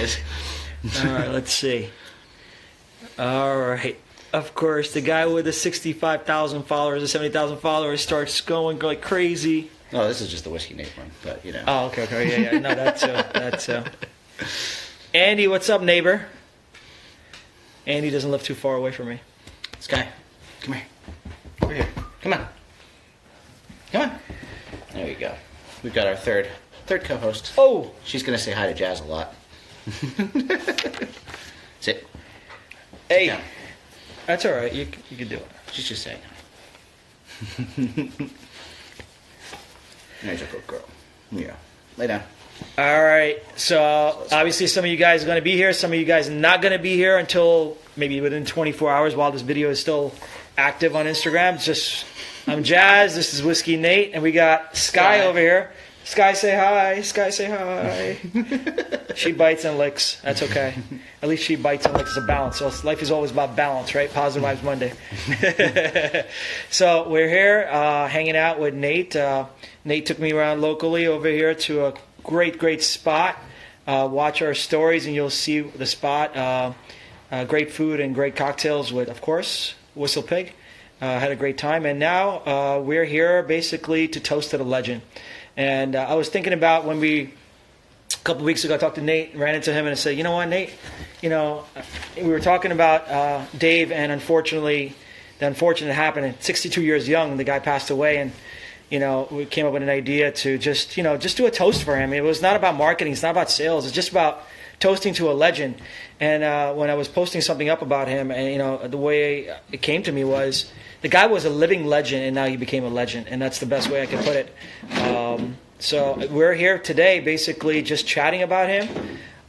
is. All right, let's see. All right. Of course, the guy with the 65,000 followers, the 70,000 followers starts going like crazy. No, this is just the Whiskey Nate one, but you know. Oh, okay. Yeah. No, that's Andy, what's up, neighbor? Andy doesn't live too far away from me. Sky, come here. Over here. Come on. There you go. We've got our third co-host. Oh! She's going to say hi to Jazz a lot. Sit. Hey. Sit down. That's all right. You can do it. She's just saying hi. There's a good girl. Yeah. Lay down. All right. So, obviously, some of you guys are going to be here. Some of you guys are not going to be here until maybe within 24 hours while this video is still active on Instagram. I'm Jazz. This is Whiskey Nate. And we got Sky over here. Sky, say hi. Sky, say hi. She bites and licks. That's okay. At least she bites and licks. It's a balance. So life is always about balance, right? Positive Vibes Monday. So we're here hanging out with Nate. Nate took me around locally over here to a great spot. Watch our stories and you'll see the spot. Great food and great cocktails with, of course, WhistlePig. Had a great time. And now we're here basically to toast to the legend. And I was thinking about when a couple of weeks ago, I talked to Nate, ran into him and I said, you know what, Nate, we were talking about Dave, and unfortunately, the unfortunate happened. At 62 years young, the guy passed away, and we came up with an idea to just do a toast for him. It was not about marketing, it's not about sales, it's just about toasting to a legend. And when I was posting something up about him, and the way it came to me was, the guy was a living legend, and now he became a legend, and that's the best way I can put it. So we're here today basically just chatting about him.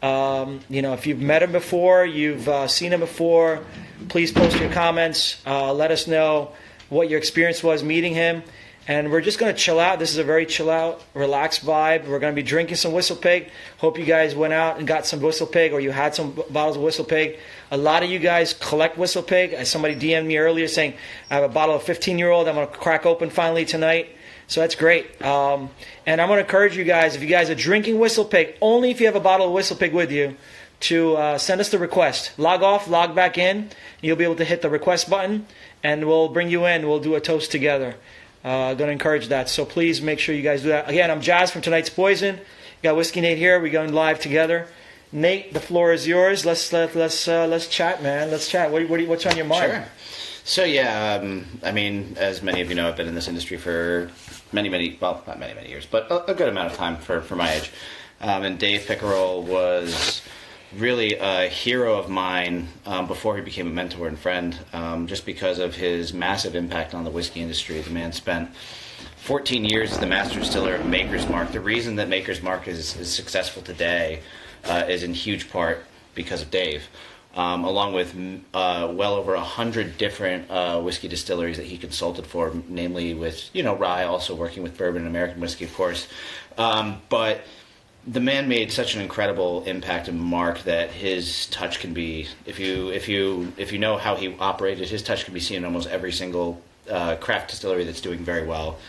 If you've met him before, you've seen him before, please post your comments. Let us know what your experience was meeting him. And we're just going to chill out. This is a very chill out, relaxed vibe. We're going to be drinking some WhistlePig. Hope you guys went out and got some WhistlePig, or you had some bottles of WhistlePig. A lot of you guys collect WhistlePig. Somebody DM'd me earlier saying, I have a bottle of 15-year-old I'm going to crack open finally tonight. So that's great. And I'm going to encourage you guys, if you guys are drinking WhistlePig, only if you have a bottle of WhistlePig with you, to send us the request. Log off, log back in. You'll be able to hit the request button, and we'll bring you in. We'll do a toast together. Going to encourage that. So please make sure you guys do that. Again, I'm Jazz from Tonight's Poison. You got Whiskey Nate here. We're going live together. Nate, the floor is yours. Let's chat, man. Let's chat. What's on your mind? Sure. So as many of you know, I've been in this industry for not many years, but a good amount of time for my age. And Dave Pickerell was really a hero of mine before he became a mentor and friend, just because of his massive impact on the whiskey industry. The man spent 14 years as the master distiller of Maker's Mark. The reason that Maker's Mark is successful today is in huge part because of Dave, along with well over 100 different whiskey distilleries that he consulted for, namely with rye, also working with bourbon and American whiskey, of course. But the man made such an incredible impact and mark that his touch can be, if you know how he operated, his touch can be seen in almost every single craft distillery that's doing very well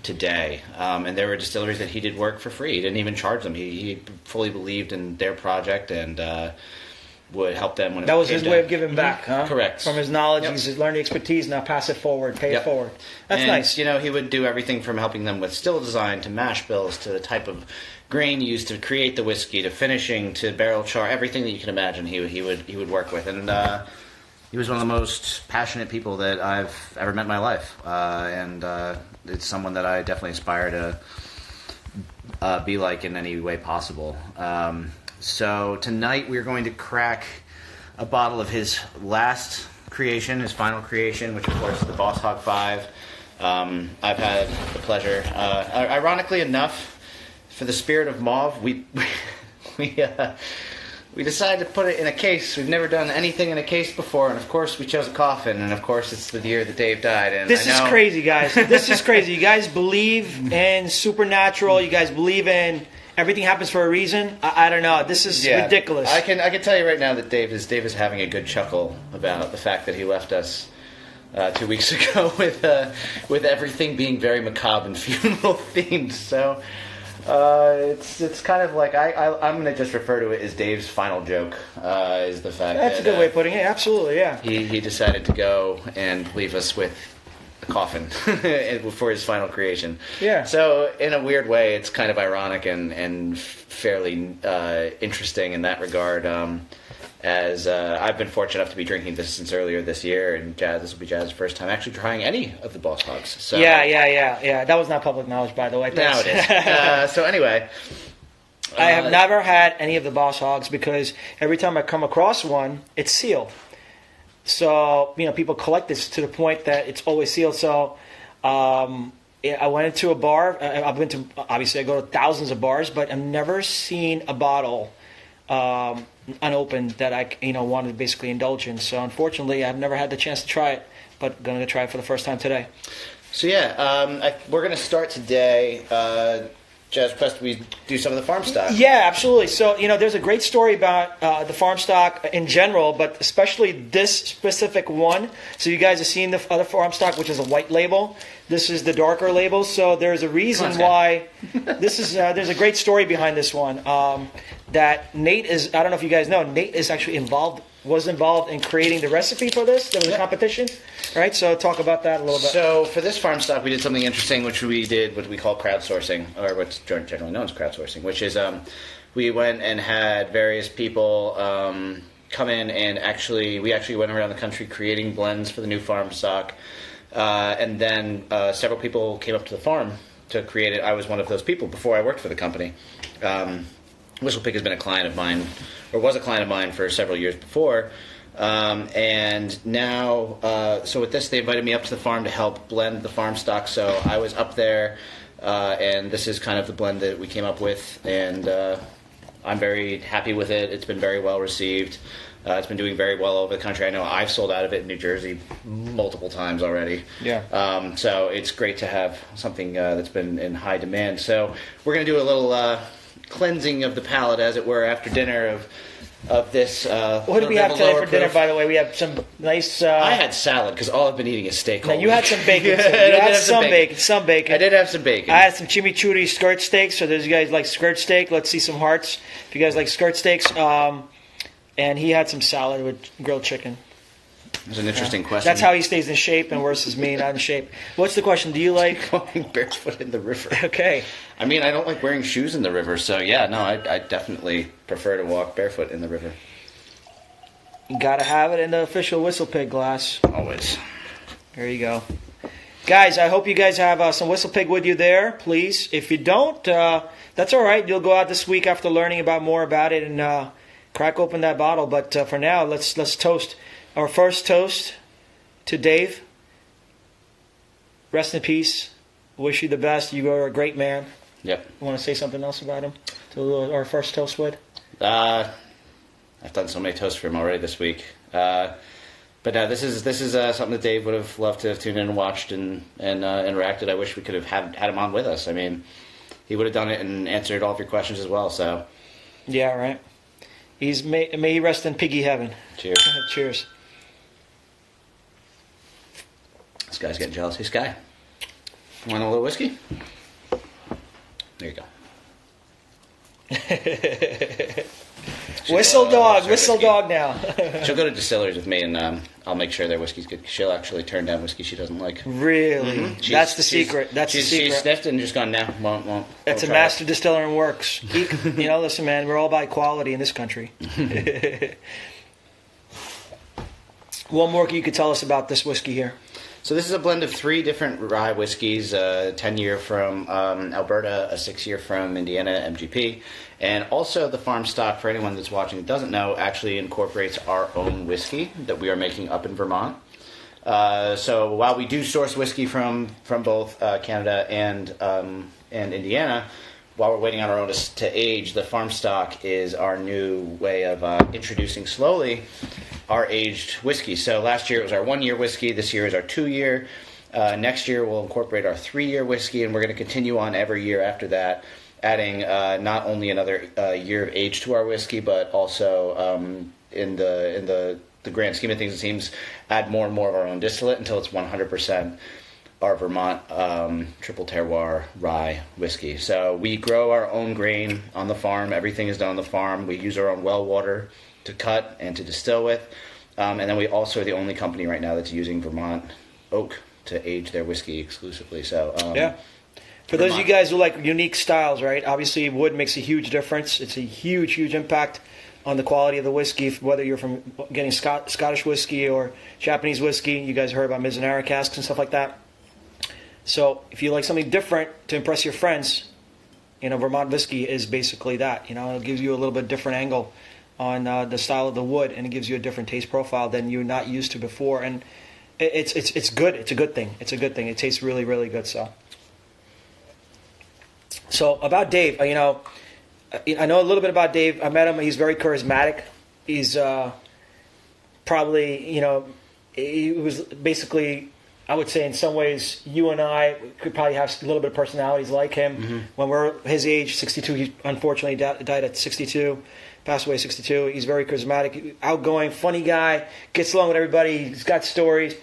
today. And there were distilleries that he did work for free. He didn't even charge them. He fully believed in their project and would help them when it That was came his to, way of giving back, huh? Correct. From his knowledge, Yep. he's learned the expertise, now pass it forward, pay it forward. That's and, nice. He would do everything from helping them with still design to mash bills to the type of grain used to create the whiskey to finishing to barrel char, everything that you can imagine he would work with. And he was one of the most passionate people that I've ever met in my life. And it's someone that I definitely aspire to be like in any way possible. So tonight we're going to crack a bottle of his last creation, his final creation, which of course is the Boss Hogg 5. I've had the pleasure, ironically enough, for the spirit of mauve, we decided to put it in a case. We've never done anything in a case before, and of course we chose a coffin, and of course it's the year that Dave died. And this is crazy, guys. This is crazy. You guys believe in supernatural. You guys believe in everything happens for a reason. I don't know. This is ridiculous. I can tell you right now that Dave is having a good chuckle about the fact that he left us 2 weeks ago with everything being very macabre and funeral themed. So It's kind of like I'm going to just refer to it as Dave's final joke. Is the fact That's a good way of putting it. Absolutely, yeah. he decided to go and leave us with a coffin for his final creation. Yeah. So in a weird way, it's kind of ironic and fairly interesting in that regard. As I've been fortunate enough to be drinking this since earlier this year, and this will be Jazz's first time actually trying any of the Boss Hogs. So Yeah. That was not public knowledge, by the way. now it is. So anyway, I have never had any of the Boss Hogs because every time I come across one, it's sealed. So people collect this to the point that it's always sealed. So I went into a bar. I've been to, obviously I go to thousands of bars, but I've never seen a bottle unopened that I wanted to basically indulge in. So unfortunately, I've never had the chance to try it, but going to try it for the first time today. So we're going to start today. Jazz, Quest, we do some of the farm stock. Yeah, absolutely. So there's a great story about the farm stock in general, but especially this specific one. So you guys have seen the other farm stock, which is a white label. This is the darker label. So there's a reason why this is. There's a great story behind this one. That Nate is. I don't know if you guys know. Nate is actually was involved in creating the recipe for this. There was a competition, right? So talk about that a little bit. So for this farm stock, we did something interesting, which we did what we call crowdsourcing, or what's generally known as crowdsourcing, which is we went and had various people come in and we actually went around the country creating blends for the new farm stock, and then several people came up to the farm to create it. I was one of those people before I worked for the company. WhistlePig has been a client of mine, or was a client of mine for several years before. And now, so with this, they invited me up to the farm to help blend the farm stock. So I was up there, and this is kind of the blend that we came up with. And I'm very happy with it. It's been very well received. It's been doing very well over the country. I know I've sold out of it in New Jersey multiple times already. Yeah. So it's great to have something that's been in high demand. So we're going to do a little cleansing of the palate, as it were, after dinner of this. What did we have today for dinner, by the way? We have some nice... I had salad, because all I've been eating is steak. No, you had some bacon. Too. You had some bacon. I did have some bacon. I had some chimichurri skirt steaks. So those you guys like skirt steak, let's see some hearts. If you guys like skirt steaks. And he had some salad with grilled chicken. That's an interesting question. That's how he stays in shape, and versus me not in shape. What's the question? Do you like going barefoot in the river? Okay. I mean, I don't like wearing shoes in the river, so yeah, no, I definitely prefer to walk barefoot in the river. You gotta have it in the official WhistlePig glass. Always. There you go. Guys, I hope you guys have some WhistlePig with you there, please. If you don't, that's all right. You'll go out this week after learning more about it and crack open that bottle. But for now, let's toast. Our first toast to Dave. Rest in peace. Wish you the best. You are a great man. Yep. You want to say something else about him? To our first toast with? I've done so many toasts for him already this week. But this is something that Dave would have loved to have tuned in and watched and interacted. I wish we could have had him on with us. I mean, he would have done it and answered all of your questions as well. So. Yeah, right. May he rest in piggy heaven. Cheers. Cheers. This guy's getting jealous. Hey, Sky. Want a little whiskey? There you go. Whistle dog now. She'll go to distilleries with me, and I'll make sure their whiskey's good. She'll actually turn down whiskey she doesn't like. Really? Mm-hmm. That's the secret. She's sniffed and just gone, no, won't. That's a master distiller in works. Listen, man, we're all about quality in this country. What more you could tell us about this whiskey here? So this is a blend of 3 different rye whiskeys, 10-year from Alberta, a 6-year from Indiana, MGP, and also the farm stock, for anyone that's watching that doesn't know, actually incorporates our own whiskey that we are making up in Vermont. So while we do source whiskey from both Canada and Indiana, while we're waiting on our own to age, the farm stock is our new way of introducing slowly our aged whiskey. So last year it was our 1-year whiskey. This year is our 2-year. Next year we'll incorporate our 3-year whiskey, and we're going to continue on every year after that, adding not only another year of age to our whiskey, but also in the grand scheme of things, it seems, add more and more of our own distillate until it's 100% our Vermont triple terroir rye whiskey. So we grow our own grain on the farm. Everything is done on the farm. We use our own well water to cut and to distill with. And then we also are the only company right now that's using Vermont oak to age their whiskey exclusively. So yeah. For those of you guys who like unique styles, right? Obviously, wood makes a huge difference. It's a huge, huge impact on the quality of the whiskey, whether you're from getting Scottish whiskey or Japanese whiskey. You guys heard about Mizunara casks and stuff like that. So if you like something different to impress your friends, Vermont whiskey is basically that. It gives you a little bit different angle on the style of the wood, and it gives you a different taste profile than you're not used to before. And it's good. It's a good thing. It's a good thing. It tastes really, really good. So about Dave, I know a little bit about Dave. I met him. He's very charismatic. He's probably, he was basically, I would say in some ways, you and I could probably have a little bit of personalities like him. Mm-hmm. When we're his age, 62, he unfortunately died at 62, passed away at 62. He's very charismatic, outgoing, funny guy, gets along with everybody. He's got stories.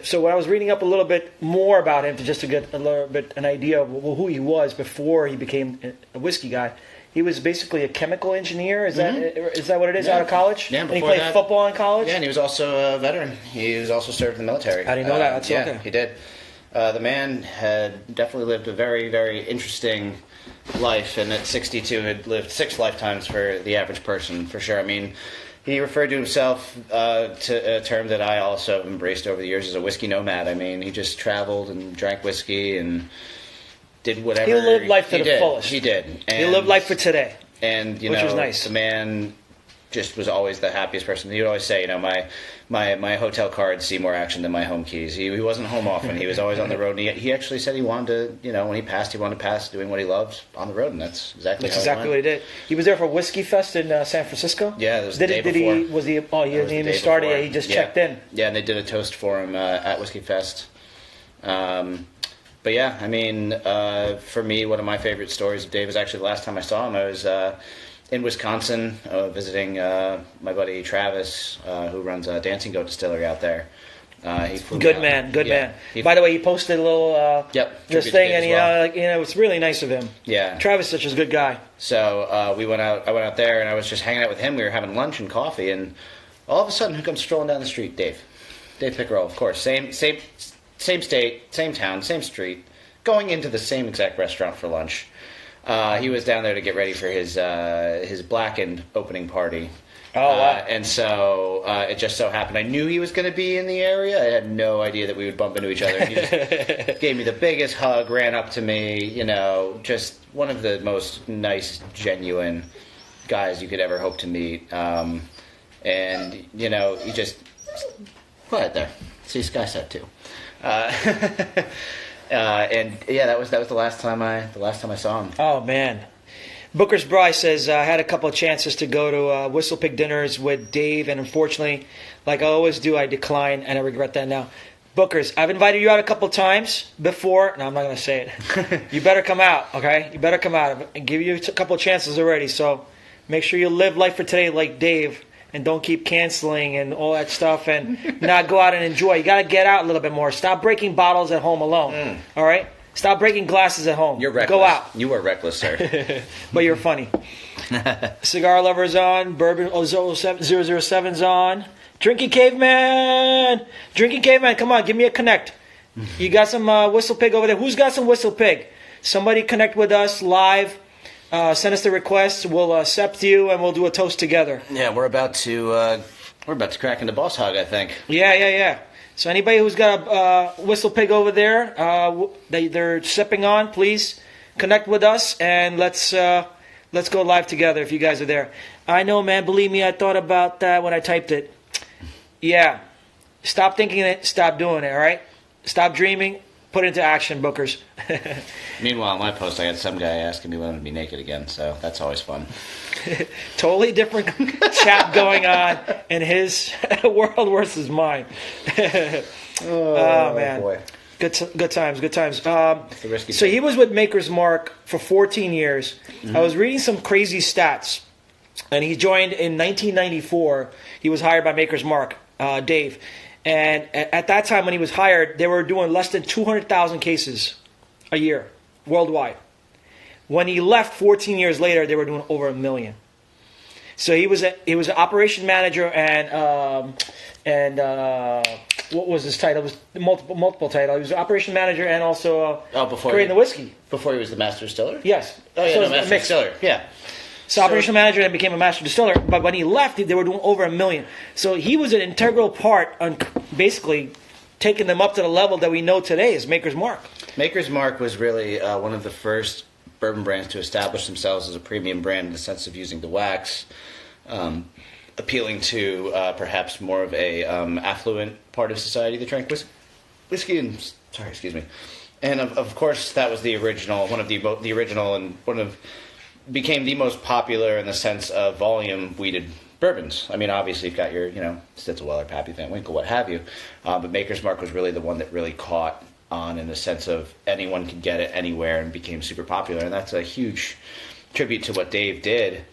So when I was reading up a little bit more about him, to get a little bit an idea of who he was before he became a whiskey guy, he was basically a chemical engineer. Is that what it is, out of college? Yeah, and he played football in college? Yeah, and he was also a veteran. He was also served in the military. I didn't know that. That's okay. He did. The man had definitely lived a very, very interesting life, and at 62 had lived 6 lifetimes for the average person, for sure. I mean, he referred to himself to a term that I also have embraced over the years as a whiskey nomad. I mean, he just traveled and drank whiskey and did whatever. He lived life to the fullest. He did. He lived life for today. And, which was nice. The man just was always the happiest person. He would always say, my hotel cards see more action than my home keys. He wasn't home often. He was always on the road. And he actually said he wanted to, when he passed, he wanted to pass doing what he loved on the road. And that's exactly what he did. He was there for Whiskey Fest in San Francisco? Yeah, it was the day before. He didn't even start it. He just checked in. Yeah, and they did a toast for him at Whiskey Fest. But yeah, I mean, for me, one of my favorite stories of Dave is actually the last time I saw him. I was in Wisconsin visiting my buddy Travis, who runs a Dancing Goat Distillery out there. Good man. By the way, he posted a little this thing, and it's really nice of him. Yeah, Travis is such a good guy. So I went out there, and I was just hanging out with him. We were having lunch and coffee, and all of a sudden, who comes strolling down the street? Dave Pickerell, of course. Same state, same town, same street, going into the same exact restaurant for lunch. He was down there to get ready for his Blackened opening party. Oh, wow. And so it just so happened I knew he was going to be in the area. I had no idea that we would bump into each other. He just gave me the biggest hug, ran up to me, just one of the most nice, genuine guys you could ever hope to meet. And, he just... Quiet there. See, Sky said too. And yeah, that was the last time I saw him. Oh man, Booker's Bry says I had a couple of chances to go to WhistlePig dinners with Dave, and unfortunately, like I always do, I decline, and I regret that now. Booker's, I've invited you out a couple of times before. No, I'm not going to say it. You better come out, okay? You better come out. I give you a couple of chances already, so make sure you live life for today like Dave. And don't keep canceling and all that stuff and not go out and enjoy. You got to get out a little bit more. Stop breaking bottles at home alone. All right? Stop breaking glasses at home. You're reckless. Go out. You are reckless, sir. But you're funny. Cigar Lover's on. Bourbon 007's on. Drinking Caveman. Come on, give me a connect. You got some WhistlePig over there. Who's got some WhistlePig? Somebody connect with us live. Send us the request. We'll accept you, and we'll do a toast together. Yeah, we're about to crack into Boss Hogg, I think. Yeah. So anybody who's got a WhistlePig over there, they're sipping on, please connect with us, and let's go live together if you guys are there. I know, man. Believe me, I thought about that when I typed it. Yeah. Stop thinking it. Stop doing it. All right. Stop dreaming. Put it into action, Bookers. Meanwhile, in my post, I had some guy asking me when I'm going to be naked again, so that's always fun. Totally different chat going on in his world versus mine. Oh, man. Boy. Good times. So he was with Maker's Mark for 14 years. Mm-hmm. I was reading some crazy stats, and he joined in 1994. He was hired by Maker's Mark, Dave. And at that time when he was hired, they were doing less than 200,000 cases a year worldwide. When he left 14 years later, they were doing over 1 million. So he was an operation manager and what was his title? It was multiple title. He was an operation manager and also creating the whiskey. Before he was the master distiller? Yes. Oh, yeah, so no, master distiller. Yeah. So operational manager and became a master distiller. But when he left, they were doing over 1 million. So he was an integral part on basically taking them up to the level that we know today as Maker's Mark. Maker's Mark was really one of the first bourbon brands to establish themselves as a premium brand in the sense of using the wax, appealing to perhaps more of a affluent part of society that drank whiskey and and of course that was the original, one of the original and became the most popular in the sense of volume wheated bourbons. I mean, obviously you've got your Stitzelweller, Pappy Van Winkle, what have you, but Maker's Mark was really the one that really caught on in the sense of anyone could get it anywhere and became super popular, and that's a huge tribute to what Dave did.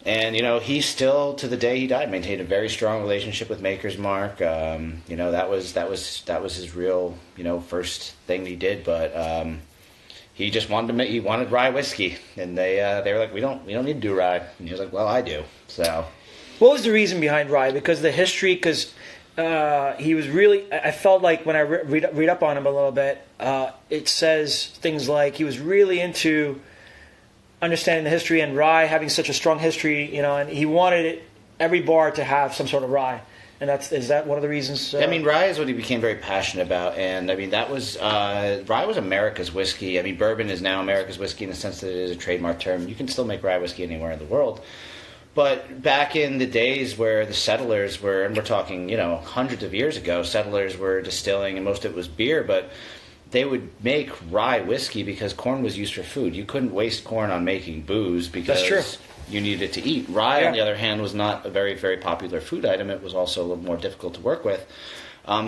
And he still, to the day he died, maintained a very strong relationship with Maker's Mark. That was his real first thing he did, but he just wanted rye whiskey, and they were like, we don't need to do rye, and he was like, well, I do. So what was the reason behind rye? Because of the history, because he was really, I felt like when I read up on him a little bit, it says things like he was really into understanding the history and rye having such a strong history, and he wanted every bar to have some sort of rye. And is that one of the reasons? I mean, rye is what he became very passionate about, and I mean that was rye was America's whiskey. I mean, bourbon is now America's whiskey in the sense that it is a trademark term. You can still make rye whiskey anywhere in the world, but back in the days where the settlers were, and we're talking hundreds of years ago, settlers were distilling, and most of it was beer, but they would make rye whiskey because corn was used for food. You couldn't waste corn on making booze because that's true. You needed it to eat. Rye, on the other hand, was not a very, very popular food item. It was also a little more difficult to work with.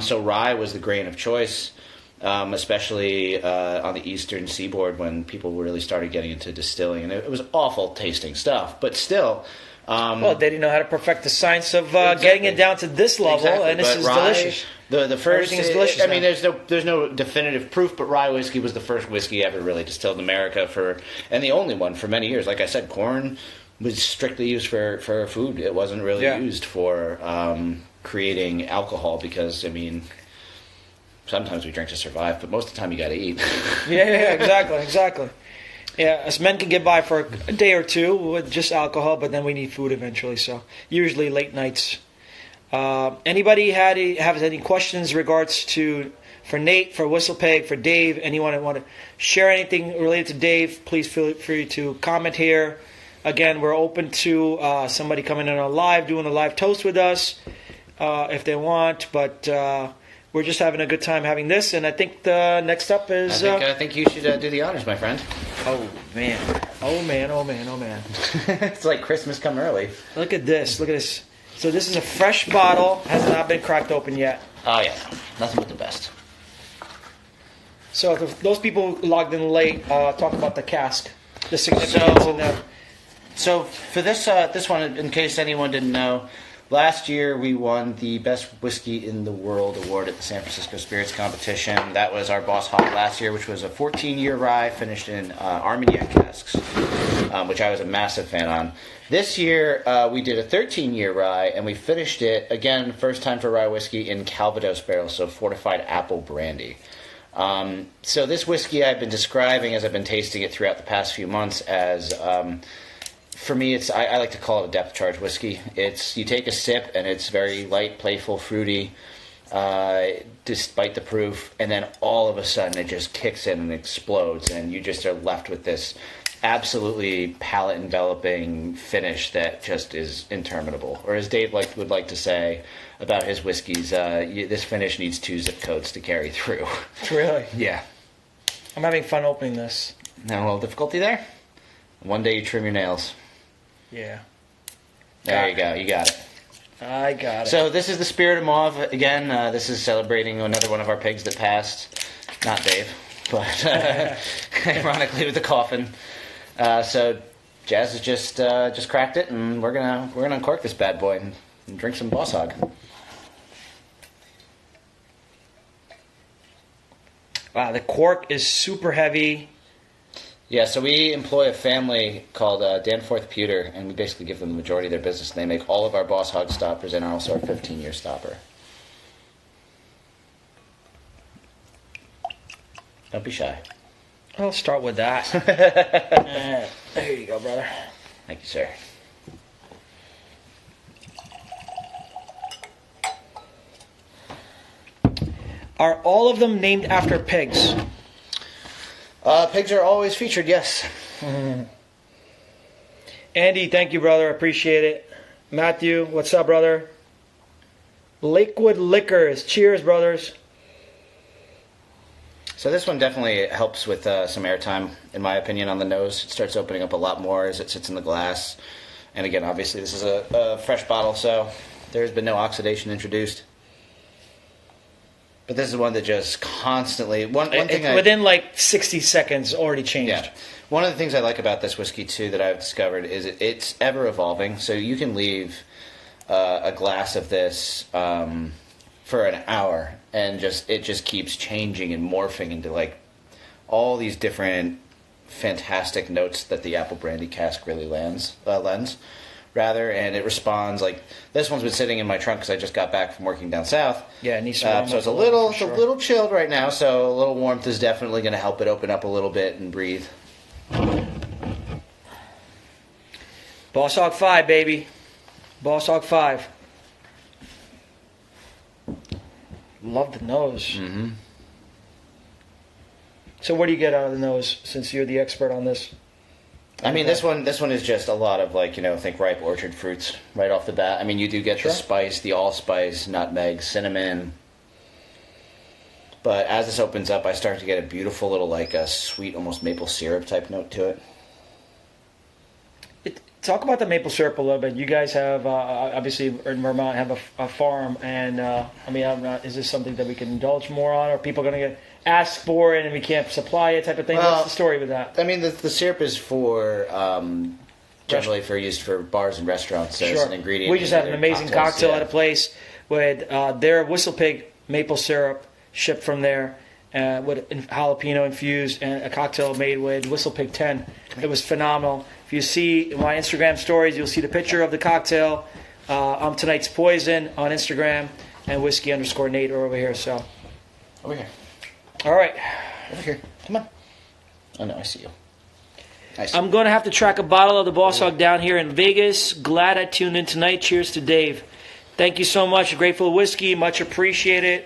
So rye was the grain of choice, especially on the eastern seaboard when people really started getting into distilling. And it was awful tasting stuff, but still. Well, they didn't know how to perfect the science of getting it down to this level, and this is rye, delicious. The first, everything is delicious. I mean, there's no definitive proof, but rye whiskey was the first whiskey ever really distilled in America and the only one for many years. Like I said, corn was strictly used for food. It wasn't really used for creating alcohol because, I mean, sometimes we drink to survive, but most of the time you got to eat. yeah, exactly. Yeah, us men can get by for a day or two with just alcohol, but then we need food eventually. So usually late nights. Anybody have any questions in regards to for Nate, for WhistlePig, for Dave? Anyone want to share anything related to Dave? Please feel free to comment here. Again, we're open to somebody coming in on live, doing a live toast with us if they want, but we're just having a good time having this. And I think the next up is... I think you should do the honors, my friend. Oh, man. It's like Christmas come early. Look at this. So this is a fresh bottle, has not been cracked open yet. Oh, yeah. Nothing but the best. So if those people who logged in late, talk about the cask, the significance in that. So for this one, in case anyone didn't know, last year we won the Best Whiskey in the World award at the San Francisco Spirits Competition. That was our Boss Hogg last year, which was a 14-year rye finished in Armagnac casks, which I was a massive fan on. This year we did a 13-year rye, and we finished it, again, first time for rye whiskey, in Calvados barrels, so fortified apple brandy. So this whiskey I've been describing as I've been tasting it throughout the past few months as... for me, I like to call it a depth charge whiskey. You take a sip and it's very light, playful, fruity, despite the proof, and then all of a sudden it just kicks in and explodes, and you just are left with this absolutely palate-enveloping finish that just is interminable. Or as Dave would like to say about his whiskeys, this finish needs 2 zip codes to carry through. Really? Yeah. I'm having fun opening this. Now, a little difficulty there? One day you trim your nails. Yeah. There you go. You got it. I got it. So this is the Spirit of Mauve. Again, this is celebrating another one of our pigs that passed. Not Dave, but ironically with the coffin. So Jazz has just cracked it, and we're gonna uncork this bad boy and drink some Boss Hogg. Wow, the cork is super heavy. Yeah, so we employ a family called Danforth Pewter, and we basically give them the majority of their business. And they make all of our Boss Hogg stoppers and also our 15-year stopper. Don't be shy. I'll start with that. There you go, brother. Thank you, sir. Are all of them named after pigs? Pigs are always featured, yes. Andy, thank you, brother. Appreciate it. Matthew, what's up, brother? Lakewood Liquors. Cheers, brothers. So this one definitely helps with some airtime, in my opinion, on the nose. It starts opening up a lot more as it sits in the glass. And again, obviously, this is a fresh bottle, so there's been no oxidation introduced. But this is one that just constantly... Within like 60 seconds, already changed. Yeah. One of the things I like about this whiskey, too, that I've discovered is it's ever-evolving. So you can leave a glass of this for an hour, and it just keeps changing and morphing into, like, all these different fantastic notes that the apple brandy cask really lends. And it responds like this one's been sitting in my trunk because I just got back from working down south. Yeah, it needs to so it's a little chilled right now. So a little warmth is definitely going to help it open up a little bit and breathe. Boss Hogg 5, baby. Boss Hogg 5. Love the nose. Mm-hmm. So what do you get out of the nose? Since you're the expert on this. I mean, this one is just a lot of, like, think ripe orchard fruits right off the bat. I mean, you do get the spice, the allspice, nutmeg, cinnamon. But as this opens up, I start to get a beautiful little, like, a sweet, almost maple syrup type note to it. Talk about the maple syrup a little bit. You guys have, obviously, in Vermont, have a farm. And, is this something that we can indulge more on? Or are people going to ask for it and we can't supply it type of thing? Well, what's the story with that? I mean, the syrup is for generally used for bars and restaurants as an ingredient. We just had an amazing cocktail at a place with their WhistlePig maple syrup shipped from there with jalapeno infused, and a cocktail made with WhistlePig 10. It was phenomenal. If you see my Instagram stories, you'll see the picture of the cocktail. I'm Tonight's Poison on Instagram, and whiskey_Nate are over here. So over here. All right. Over here. Come on. Oh, no, I see you. I'm going to have to track a bottle of the Boss Hogg down here in Vegas. Glad I tuned in tonight. Cheers to Dave. Thank you so much. Grateful Whiskey. Much appreciated.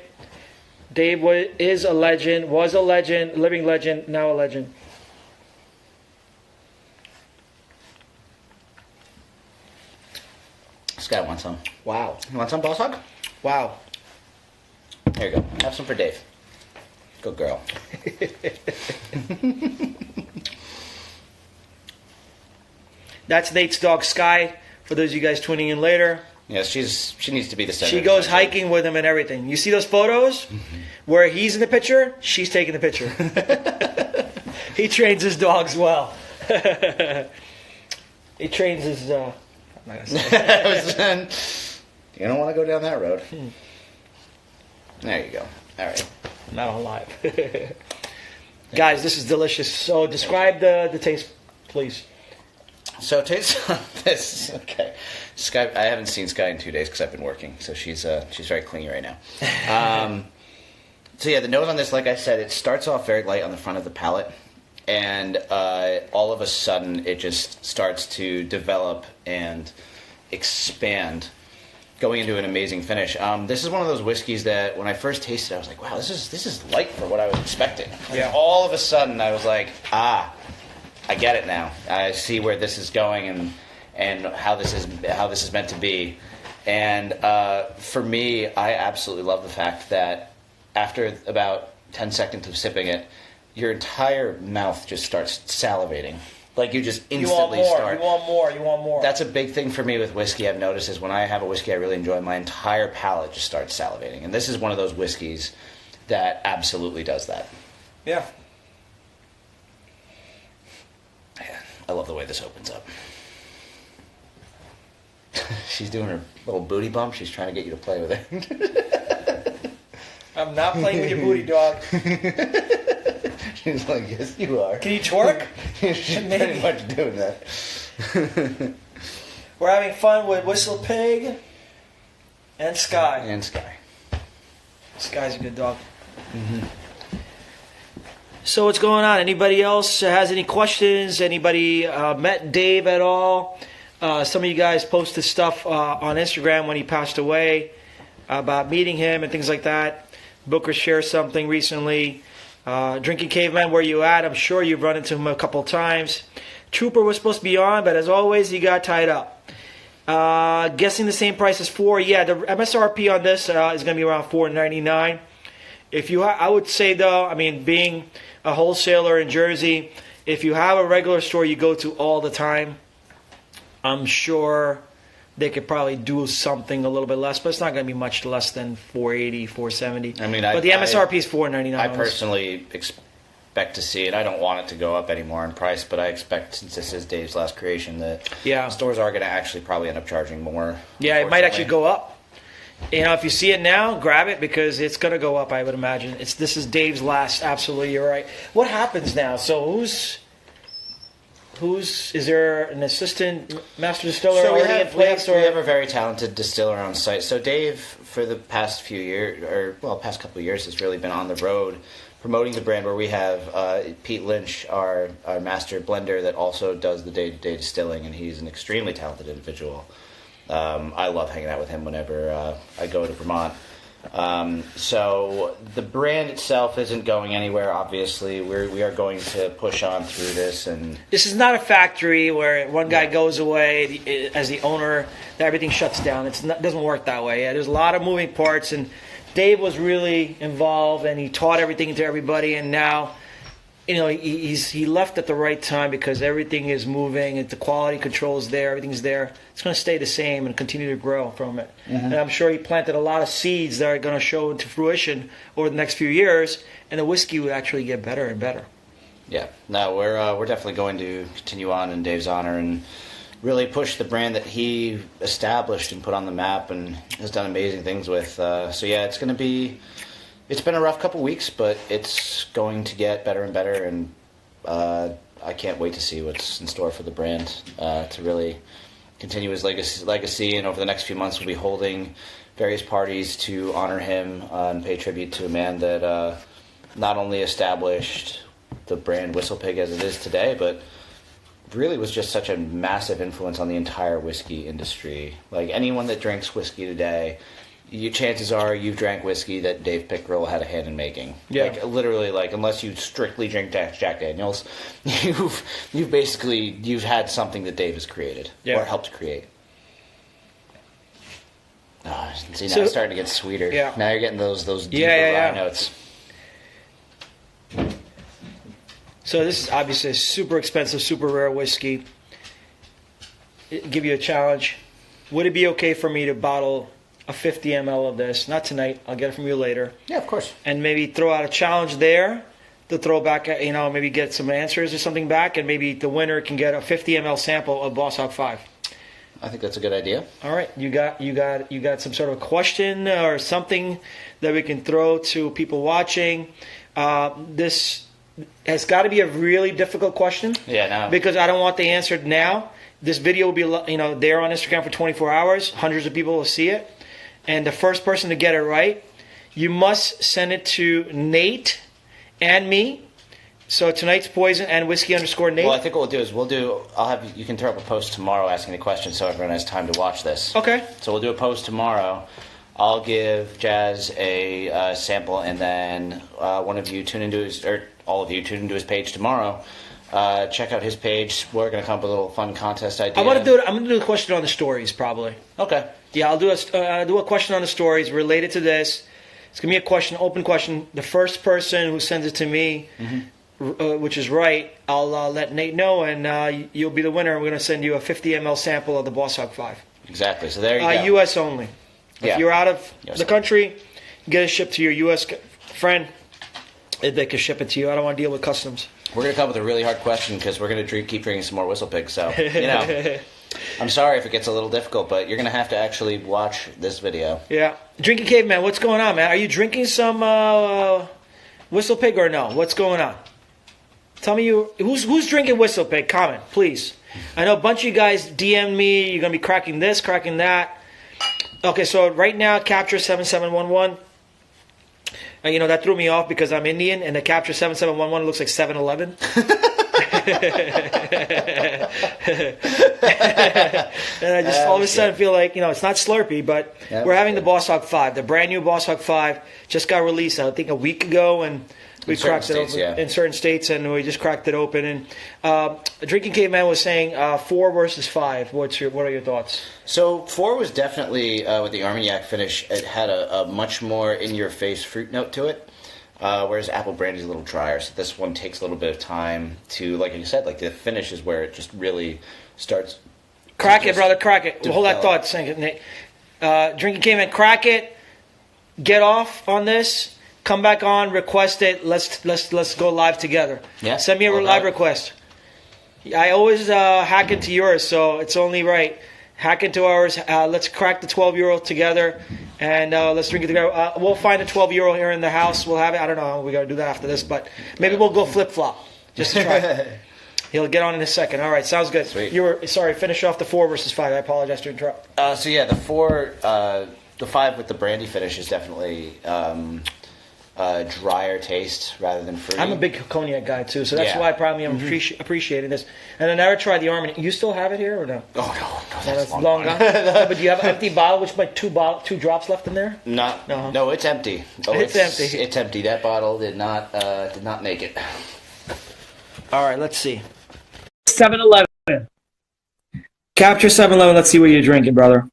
Dave is a legend, was a legend, living legend, now a legend. This guy wants some. Wow. You want some, Boss Hogg? Wow. There you go. Have some for Dave. Good girl. That's Nate's dog, Sky, for those of you guys tuning in later. Yes, she needs to be the center. She goes hiking with him and everything. You see those photos where he's in the picture? She's taking the picture. He trains his dogs well. He trains his... I'm not gonna say. You don't want to go down that road. There you go. All right. Not on live. Guys, this is delicious. So describe the taste, please. So taste this. Okay. Sky. I haven't seen Sky in 2 days because I've been working. So she's very clingy right now. So yeah, the nose on this, like I said, it starts off very light on the front of the palate, and all of a sudden it just starts to develop and expand, going into an amazing finish. This is one of those whiskeys that when I first tasted it, I was like, wow, this is light for what I was expecting. Yeah. And all of a sudden I was like, I get it now. I see where this is going and how this is meant to be. And for me, I absolutely love the fact that after about 10 seconds of sipping it, your entire mouth just starts salivating. Like you just instantly start. You want more. That's a big thing for me with whiskey. I've noticed is when I have a whiskey I really enjoy, my entire palate just starts salivating. And this is one of those whiskeys that absolutely does that. Yeah. I love the way this opens up. She's doing her little booty bump. She's trying to get you to play with it. I'm not playing with your booty, dog. She's like, yes, you are. Can you twerk? She's pretty much doing that. We're having fun with WhistlePig and Sky. And Sky. Sky's a good dog. So what's going on? Anybody else has any questions? Anybody met Dave at all? Some of you guys posted stuff on Instagram when he passed away about meeting him and things like that. Booker shared something recently. Drinking Caveman, where you at? I'm sure you've run into him a couple of times. Trooper was supposed to be on, but as always, he got tied up. Guessing the same price as 4. Yeah, the MSRP on this is going to be around $4.99. If you, I would say though, I mean, being a wholesaler in Jersey, if you have a regular store you go to all the time, I'm sure they could probably do something a little bit less, but it's not going to be much less than $4.80, $4.70. I mean, but the MSRP is $4.99. I personally expect to see it. I don't want it to go up anymore in price, but I expect, since this is Dave's last creation, that stores are going to actually probably end up charging more. Yeah, it might actually go up. You know, if you see it now, grab it because it's going to go up, I would imagine. This is Dave's last. Absolutely, you're right. What happens now? So is there an assistant master distiller already in place? We have a very talented distiller on site. So Dave, for the past few years, past couple of years, has really been on the road promoting the brand, where we have Pete Lynch, our master blender, that also does the day-to-day distilling, and he's an extremely talented individual. I love hanging out with him whenever I go to Vermont. So the brand itself isn't going anywhere. Obviously, we are going to push on through this, and this is not a factory where one guy goes away as the owner, that everything shuts down. It doesn't work that way. Yeah, there's a lot of moving parts, and Dave was really involved, and he taught everything to everybody. And now, you know, he left at the right time because everything is moving, and the quality control is there, everything's there. It's going to stay the same and continue to grow from it. And I'm sure he planted a lot of seeds that are going to show into fruition over the next few years, and the whiskey would actually get better and better. Yeah, no, we're definitely going to continue on in Dave's honor and really push the brand that he established and put on the map and has done amazing things with. So yeah, it's been a rough couple weeks, but it's going to get better and better, and I can't wait to see what's in store for the brand to really continue his legacy. And over the next few months, we'll be holding various parties to honor him and pay tribute to a man that not only established the brand WhistlePig as it is today, but really was just such a massive influence on the entire whiskey industry. Like, anyone that drinks whiskey today, chances are you've drank whiskey that Dave Pickerell had a hand in making. Yeah. Like, literally, like, unless you strictly drink Jack Daniels, you've had something that Dave has created or helped create. Oh, see, now it's starting to get sweeter. Yeah. Now you're getting those deeper rye notes. So this is obviously a super expensive, super rare whiskey. Give you a challenge. Would it be okay for me to bottle a 50 ml of this? Not tonight. I'll get it from you later. Yeah, of course. And maybe throw out a challenge there to throw back, maybe get some answers or something back, and maybe the winner can get a 50 ml sample of Boss Hogg 5. I think that's a good idea. All right, you got some sort of a question or something that we can throw to people watching. This has got to be a really difficult question. Yeah, no. Because I don't want the answer now. This video will be, there on Instagram for 24 hours. Hundreds of people will see it. And the first person to get it right, you must send it to Nate and me. So tonight's poison and whiskey_Nate. Well, I think what we'll do is you can throw up a post tomorrow asking the question so everyone has time to watch this. Okay. So we'll do a post tomorrow. I'll give Jazz a sample, and then one of you all of you tune into his page tomorrow. Check out his page. We're going to come up with a little fun contest idea. I'm going to do a question on the stories, probably. Okay. Yeah, I'll do a question on the stories related to this. It's going to be a open question. The first person who sends it to me, which is right, I'll let Nate know, and you'll be the winner. We're going to send you a 50 ml sample of the Boss Hogg 5. Exactly. So there you go. U.S. only. If you're out of the country, get it shipped to your U.S. friend. They can ship it to you. I don't want to deal with customs. We're going to come up with a really hard question because we're going to keep drinking some more WhistlePig. So, I'm sorry if it gets a little difficult, but you're going to have to actually watch this video. Yeah. Drinking Caveman, what's going on, man? Are you drinking some WhistlePig or no? What's going on? Tell me who's drinking WhistlePig? Comment, please. I know a bunch of you guys DM me. You're going to be cracking this, cracking that. Okay, so right now, Capture 7711. That threw me off because I'm Indian, and the Capture 7711 looks like 7-Eleven. And I just all of a sudden feel like, it's not Slurpee, but we're having the Boss Hogg 5. The brand new Boss Hogg 5 just got released, I think, a week ago, and we cracked it open in certain states, and we just cracked it open. And Drinking Caveman was saying 4 versus 5. What are your thoughts? So 4 was definitely, with the Armagnac finish, it had a much more in-your-face fruit note to it. Whereas Apple Brandy is a little drier, so this one takes a little bit of time to, like you said, like the finish is where it just really starts. Crack it, brother, crack it. Hold that thought, Nate. Drinking Caveman, crack it. Get off on this. Come back on. Request it. Let's go live together. Yeah. Send me a live request. I always hack into yours, so it's only right. Hack into ours. Let's crack the 12-year-old together, and let's drink it together. We'll find a 12-year-old here in the house. We'll have it. I don't know. We got to do that after this, but maybe we'll go flip-flop just to try. He'll get on in a second. All right, sounds good. Sweet. Finish off the 4 versus 5. I apologize to interrupt. The 5 with the brandy finish is definitely drier taste rather than fruity. I'm a big cognac guy too, so that's why probably I'm appreciating this. And I never tried the Armagnac. You still have it here or no? Oh no, that's long gone. But do you have an empty bottle, which might two drops left in there? No, it's empty. It's empty. It's empty. That bottle did not make it. All right, let's see. 7-Eleven. Capture 7-Eleven. Let's see what you're drinking, brother.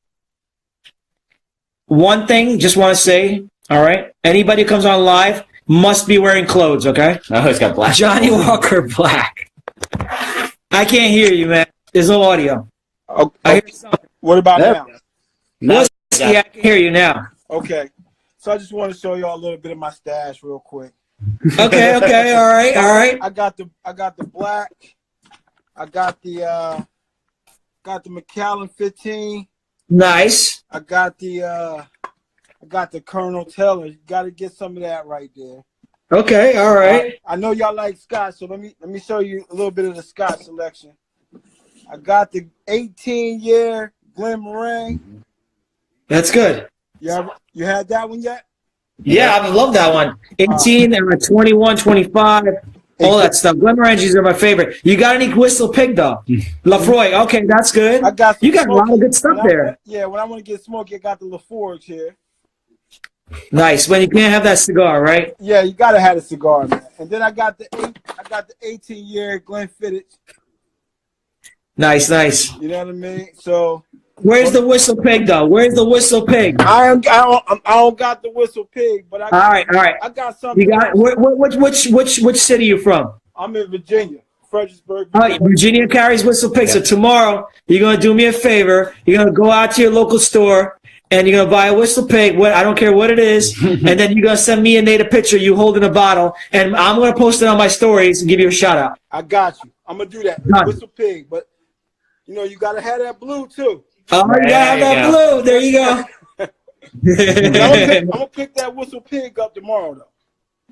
One thing, just want to say. All right. Anybody who comes on live must be wearing clothes, okay? Oh, he's got black. Johnny Walker Black. I can't hear you, man. There's no audio. Okay. I hear something. What about now? Yeah, I can hear you now. Okay. So I just want to show y'all a little bit of my stash real quick. Okay. All right. I got the black. I got the Macallan 15. Nice. I got the Colonel Teller. You got to get some of that right there. Okay, all right. I know y'all like Scotch, so let me show you a little bit of the Scotch selection. I got the 18-year Glenmorangie. That's good. You had that one yet? Yeah, I love that one. 18, 21, 25, all that stuff. Glenmorangies are my favorite. You got any WhistlePig, though? Lafroy. Okay, that's good. You got a lot of good stuff there. When I want to get smoky, I got the Laforge here. Nice. When you can't have that cigar, right? Yeah, you gotta have a cigar, man. And then I got the 18-year Glenfiddich. Nice. You know what I mean? So where's the WhistlePig, though? Where's the WhistlePig? I don't got the WhistlePig, but I got, all right. I got something. You got which city you from? I'm in Virginia, Fredericksburg. Virginia carries WhistlePig. So tomorrow you're gonna do me a favor. You're gonna go out to your local store. And you're going to buy a WhistlePig, I don't care what it is, and then you're going to send me and Nate a picture, you holding a bottle, and I'm going to post it on my stories and give you a shout-out. I got you. I'm going to do that. WhistlePig, but, you got to have that blue, too. Oh, you got to have that blue. There you go. I'm going to pick that WhistlePig up tomorrow, though.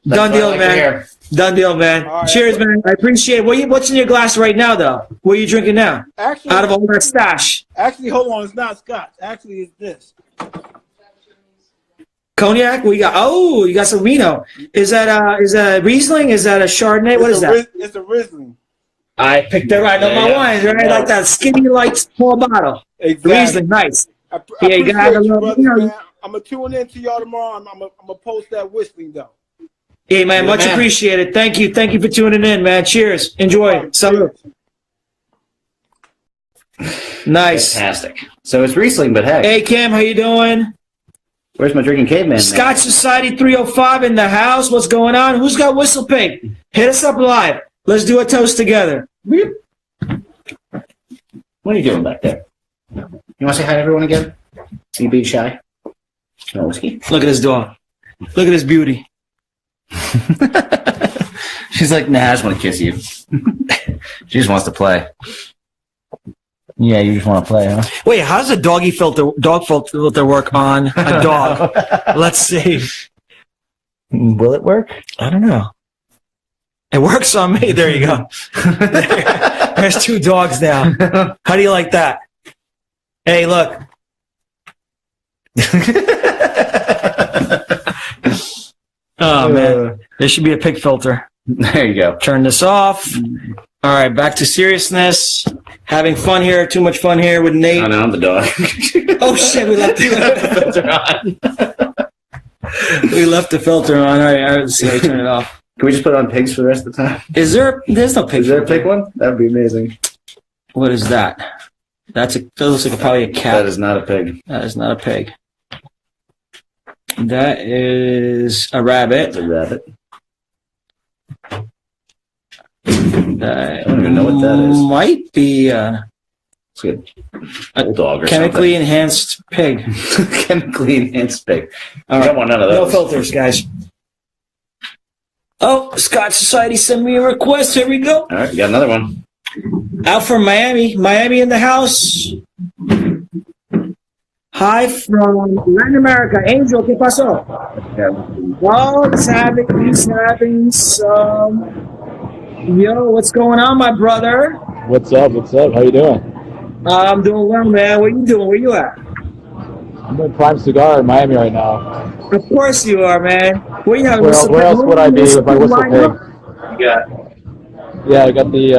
Done deal, man. Done deal, man. Right, cheers, man. I appreciate it. What's in your glass right now, though? What are you drinking now? Actually, out of all that stash. Actually, hold on. It's not Scotch. Actually, it's this. Cognac? You got some Reno. Is that Riesling? Is that a Chardonnay? What is that? It's a Riesling. I picked that right. I know my wines, right? Like that skinny, like small bottle. Exactly. Riesling, nice. I appreciate you, brother, I'm going to tune in to y'all tomorrow. I'm going to post that whistling, though. Hey, man, much appreciated. Thank you for tuning in, man. Cheers. Enjoy. Salud. Nice. Fantastic. So it's Riesling, but hey. Hey, Cam, how you doing? Where's my drinking caveman? Scotch Society 305 in the house. What's going on? Who's got WhistlePig? Hit us up live. Let's do a toast together. What are you doing back there? You want to say hi to everyone again? Are you being shy? No whiskey? Look at this dog. Look at this beauty. She's like, nah, I just want to kiss you. She just wants to play. Yeah, you just want to play, huh? Wait, how does a dog filter work on a dog? Let's see. Will it work? I don't know. It works on me. There you go. There's 2 dogs now. How do you like that? Hey, look. Oh, man. There should be a pig filter. There you go. Turn this off. All right, back to seriousness. Having fun here. Too much fun here with Nate. Oh, no, I'm the dog. Oh, shit. We left the filter on. We left the filter on. All right, let's see how you turn it off. Can we just put on pigs for the rest of the time? There's no pig. Is there a pig one? That would be amazing. What is that? That looks like probably a cat. That is not a pig. That is not a pig. That is a rabbit. That's a rabbit. That I don't even know what that is. might be It's good. Bulldog or chemically enhanced pig. something. Chemically enhanced pig. All I right. don't want none of No those. filters, guys. Oh, Scott Society sent me a request. Here we go. All right, we got another one. Out from Miami. Miami in the house. Hi from Latin America. Angel, ¿qué pasó? Oh, he's having some... Yo, what's going on, my brother? What's up? What's up? How you doing? I'm doing well, man. What you doing? Where you at? I'm in Prime Cigar in Miami right now. Of course you are, man. Where you at? Where else would I be with my WhistlePig? You got Yeah, I got the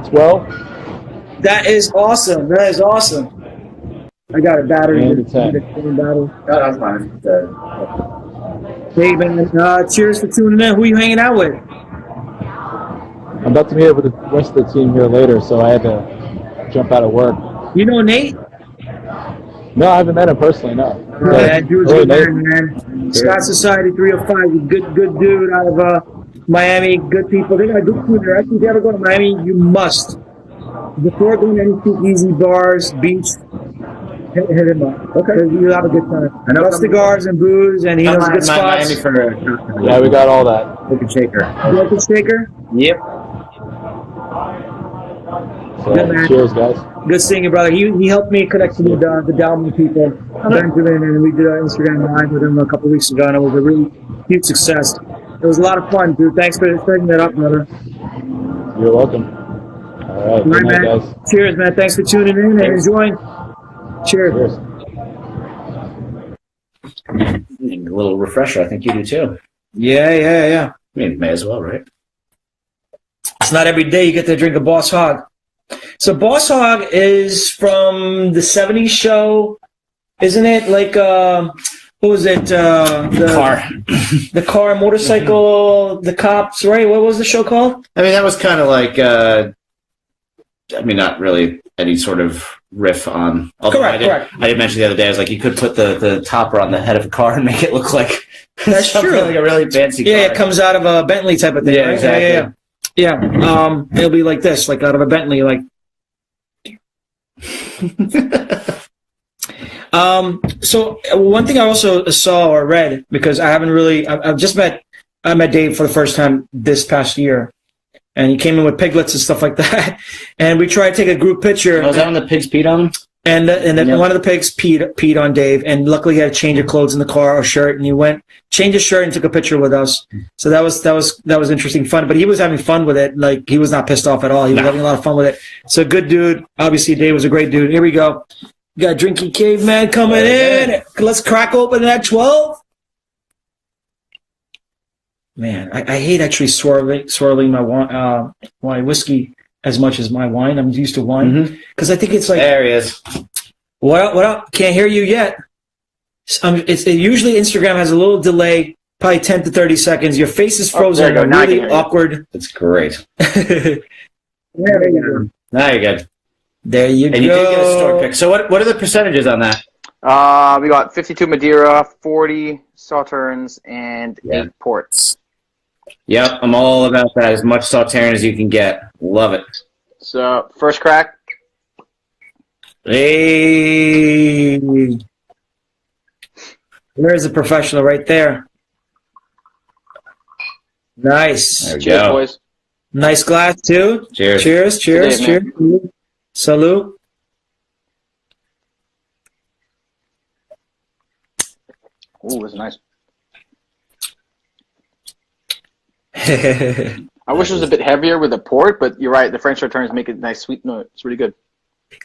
12 That is awesome. That is awesome. I got a battery. and the 10. that's fine. Hey, man. Cheers for tuning in. Who you hanging out with? I'm about to meet up with the rest of the team here later, so I had to jump out of work. You know Nate? No, I haven't met him personally, no. That dude's Hey, a good man. Scott Society 305, good dude out of Miami. Good people. They got good food there. Actually, if you ever go to Miami, you must. Before going to any speakeasy bars, beach, hit him up. Okay. You'll have a good time. I know cigars and booze, and he knows good spots. Miami for Yeah, we got all that. Look shaker. Local shaker. Yep. So, Good man. cheers, guys. Good seeing you, brother. He helped me connect to the Dalman people, Benjamin, and we did an Instagram live with him a couple weeks ago, and it was a really huge success. It was a lot of fun, dude. Thanks for setting that up, brother. You're welcome. All right, good night, man. guys. Cheers, man. Thanks for tuning in and enjoying. Cheers. Cheers. A little refresher. I think you do too. Yeah. I mean, may as well, right? It's not every day you get to drink a Boss Hogg. So Boss Hogg is from the 70s show, isn't it? Like, what was it? The car, motorcycle, the cops, right? What was the show called? I mean, that was kind of like, I mean, not really any sort of riff on. Correct. I did mention the other day, I was like, you could put the topper on the head of a car and make it look like That's true. like a really fancy car. Yeah, it comes out of a Bentley type of thing. Yeah, right? exactly. Yeah. It'll be like this, like out of a Bentley, like. So one thing I also saw or read, because I haven't really, I met Dave for the first time this past year, and he came in with piglets and stuff like that, and we tried to take a group picture. Was that when the pigs peed on him? And then one of the pigs peed on Dave, and luckily he had a change of clothes in the car or shirt, and he went changed his shirt and took a picture with us. So that was interesting, fun. But he was having fun with it. Like, he was not pissed off at all. He was having a lot of fun with it. So good dude. Obviously, Dave was a great dude. Here we go. We got Drinking Caveman coming in. Let's crack open that 12. Man, I hate actually swirling my whiskey as much as my wine. I'm used to wine because I think it's like. There he is. What up? Can't hear you yet. Usually Instagram has a little delay, probably 10 to 30 seconds. Your face is frozen. There you go. Now I can Really hear you. awkward. It's great. There you go. Now you're good. There you And go. you did get a store pick. So what are the percentages on that? We got 52 Madeira, 40 Sauternes, and 8 ports. Yep, I'm all about that. As much Sauternes as you can get. Love it. So, first crack. Hey. There's a professional right there. Nice. There we Cheers, go. boys. Nice glass, too. Cheers. Cheers. Good day, Cheers. Salute. Ooh, that's nice. Yeah, I wish it was a bit heavier with the port, but you're right. The French Sauternes make it nice, sweet note. It's really good.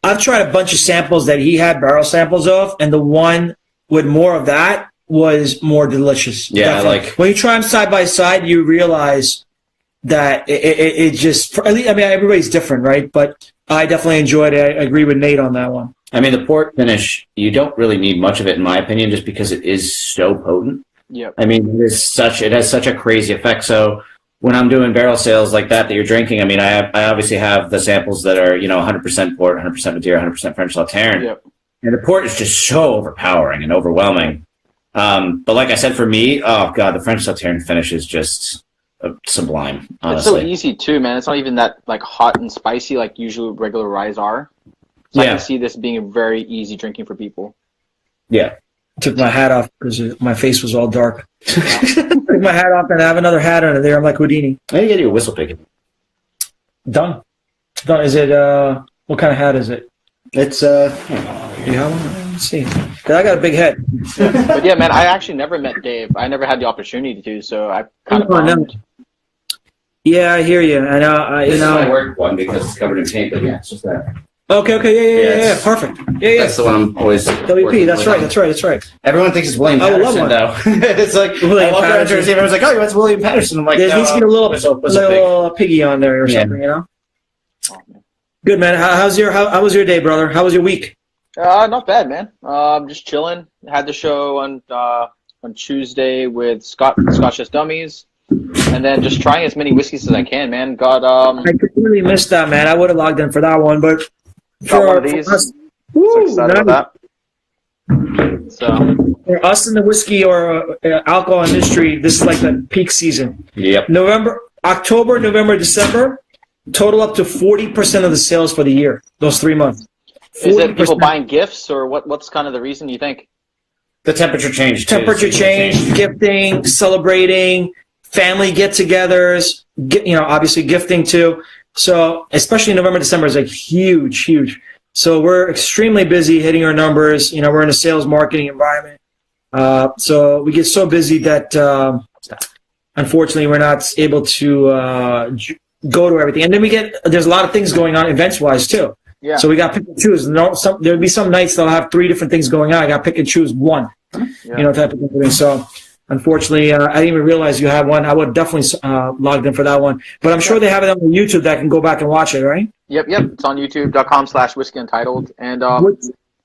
I've tried a bunch of samples that he had barrel samples of, and the one with more of that was more delicious. Yeah, definitely. When you try them side by side, you realize that it just, I mean, everybody's different, right? But I definitely enjoyed it. I agree with Nate on that one. I mean, the port finish, you don't really need much of it, in my opinion, just because it is so potent. Yep. I mean, it has such a crazy effect. So when I'm doing barrel sales like that you're drinking, I mean, I obviously have the samples that are, 100% port, 100% Madeira, 100% French Sauternes. Yep. And the port is just so overpowering and overwhelming. But like I said, for me, oh God, the French Sauternes finish is just sublime, honestly. It's so easy too, man. It's not even that like hot and spicy like usually regular ryes are. So I can see this being a very easy drinking for people. Yeah. I took my hat off because my face was all dark. Took my hat off and I have another hat under there. I'm like Houdini. I need to get you a WhistlePig. Done. Is it, what kind of hat is it? It's, Yeah, let's see. 'Cause I got a big head. But yeah, man, I actually never met Dave. I never had the opportunity to, so I kind of bummed. Yeah, I hear you. I know. This is my work one because it's covered in paint, but yeah, it's just that. Okay, yeah, perfect. Yeah. That's the one I'm always. WP, that's right. Everyone thinks it's William I would love Patterson, one. though. It's like, William I walk around Patterson. Jersey, everyone's like, oh, that's William Patterson. I'm like, There needs to be a little WhistlePig. piggy on there or something, you know? Good, man. How was your day, brother? How was your week? Not bad, man. Just chilling. Had the show on Tuesday with Scotch as Dummies, and then just trying as many whiskeys as I can, man. I completely missed that, man. I would have logged in for that one, but got one of these. us, So excited about that. So for us in the whiskey or alcohol industry, this is like the peak season. Yep. October, November, December, total up to 40% of the sales for the year. Those 3 months. 40%. is it people buying gifts, or what's kind of the reason you think? The temperature change, too. Temperature change, gifting, celebrating, family get-togethers, obviously gifting too. So especially November, December is like huge. So we're extremely busy hitting our numbers. We're in a sales marketing environment. So we get so busy that unfortunately we're not able to go to everything. And then there's a lot of things going on events-wise too. Yeah. So we got pick and choose. There'll be some nights that'll have 3 different things going on. I got pick and choose one, type of thing. So unfortunately, I didn't even realize you had one. I would definitely logged in for that one. But I'm sure they have it on YouTube that I can go back and watch it, right? Yep. It's on youtube.com/whiskey untitled. And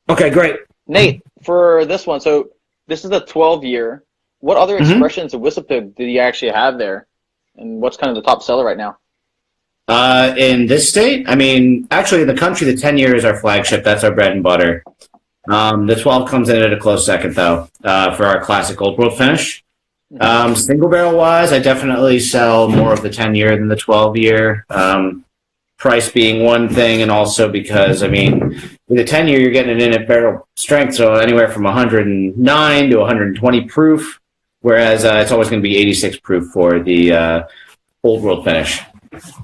okay, great. Nate, for this one, so this is the 12-year. What other expressions of WhistlePig did you actually have there? And what's kind of the top seller right now? In this state, I mean, actually in the country, the 10-year is our flagship. That's our bread and butter. The 12 comes in at a close second, though, for our classic Old World finish. Single barrel wise, I definitely sell more of the 10-year than the 12-year. Price being one thing, and also because, I mean, with the 10-year, you're getting it in at barrel strength, so anywhere from 109 to 120 proof, whereas it's always going to be 86 proof for the Old World finish.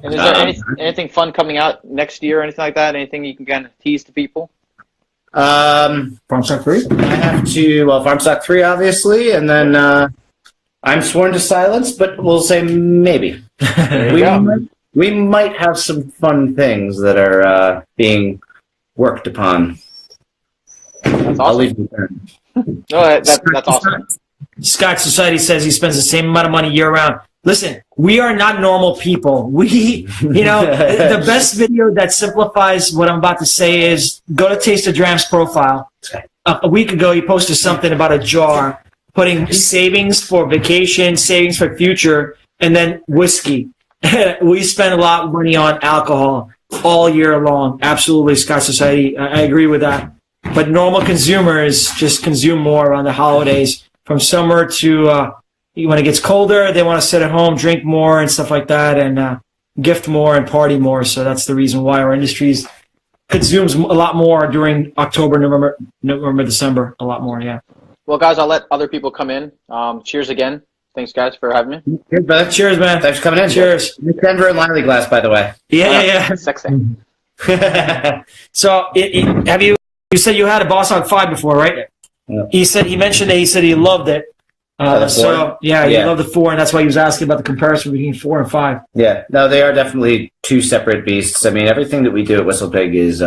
And is there anything fun coming out next year or anything like that? Anything you can kind of tease to people? Farm Stock 3? I have to, Farm Stock 3, obviously, and then I'm sworn to silence, but we'll say maybe. We might have some fun things that are being worked upon. That's awesome. I'll leave it there. No, that's awesome. Scotch Society says he spends the same amount of money year-round. Listen, we are not normal people. The best video that simplifies what I'm about to say is go to Taste of Dram's profile. A week ago, he posted something about a jar, putting savings for vacation, savings for future, and then whiskey. We spend a lot of money on alcohol all year long. Absolutely, Scotch Society. I agree with that. But normal consumers just consume more around the holidays, from summer to when it gets colder, they want to sit at home, drink more and stuff like that, and gift more and party more. So that's the reason why our industry consumes a lot more during October, November, December, a lot more, yeah. Well, guys, I'll let other people come in. Cheers again. Thanks, guys, for having me. Good, brother. Cheers, man. Thanks for coming in. Cheers. Denver and Lively glass, by the way. Yeah. Sexy. So, you said you had a Boss Hog 5 before, right? He mentioned that he loved it. He loved the 4, and that's why he was asking about the comparison between 4 and 5. Yeah, no, they are definitely two separate beasts. I mean, everything that we do at WhistlePig is